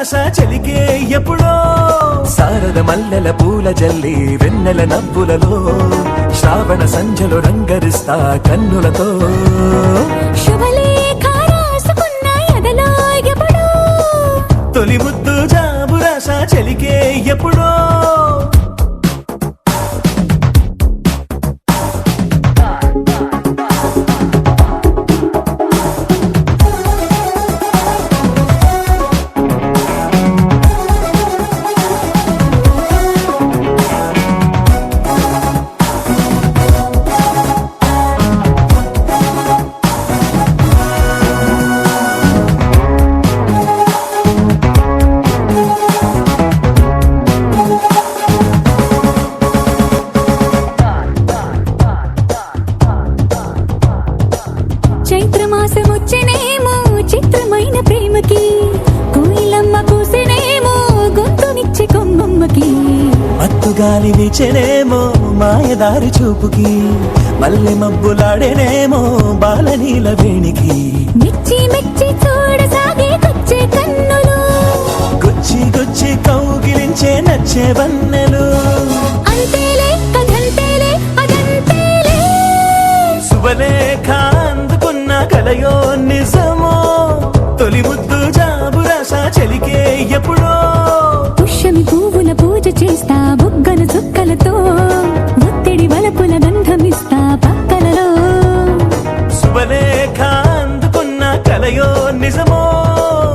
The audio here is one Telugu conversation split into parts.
జాబురాస చెలికే ఎప్పుడో శారద మల్లెల పూల జల్లి వెన్నెల నవ్వులలో శ్రావణ సంధ్యలో రంగరిస్తా కన్నులతో శుభలేఖ రాసుకున్న ఎదలో ఎప్పుడో తొలి ముద్దు జాబురాస చెలికే ఎప్పుడో చైత్రమాసమొచ్చినేమో చిత్రమైన ప్రేమకి కోయిలమ్మ కూసినేమో గొంతునిచ్చే కొమ్మమ్మకి మత్తుగాలి వీచెనేమో మాయదారి చూపుకి మల్లె మబ్బులాడేనేమో బాలనీల వేణికి మెచ్చి మెచ్చి చూడసాగే కొచ్చే కన్నులు గుచ్చి గుచ్చి కౌగిలించే నచ్చే వన్నెలు అంతేలే కథంతేలే అదంతేలే శుభలేఖ అందుకున్న కలయో నిజమో తొలి ముద్దు జాబురాస చెలికే ఎప్పుడో పుష్యమి పువ్వుల పూజ చేస్తా బుగ్గన చుక్కలతో ఒత్తిడి వలపుల గంధమిస్తా పక్కలలో శుభలేఖ అందుకున్న కలయో నిజమో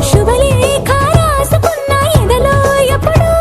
శుభలేఖ రాసుకున్న ఎదలో ఎప్పుడో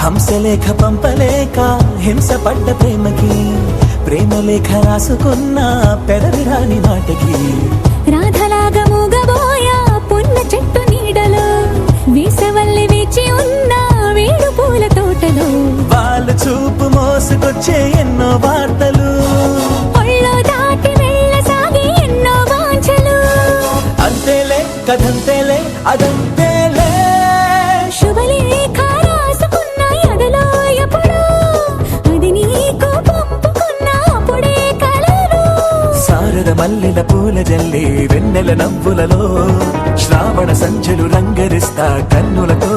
హంసలేఖ పంపలేక హింస పడ్డ ప్రేమకి ప్రేమలేఖ రాసుకున్న పెదవి రాని మాటకి రాధలాగా మూగబోయా పున్న చెట్టు నీడలో వేసవల్లి వేచి ఉన్న వేడు పూల తోటలో వాళ్ళు చూపు మోసుకొచ్చే ఎన్నో వార్తలు ఒళ్ళో దాటి వెళ్ళసాగి ఎన్నో వాంఛలు అంతేలే కథంతేలే అదంతేలే శుభలేఖ రాసుకున్న ఎదలో ఎప్పుడో అది నీకు పంపుకున్న అప్పుడే కలలు శారద మల్లెల పూల జల్లి వెన్నెల నవ్వులలో శ్రావణ సంధ్యలు రంగరిస్తా కన్నులతో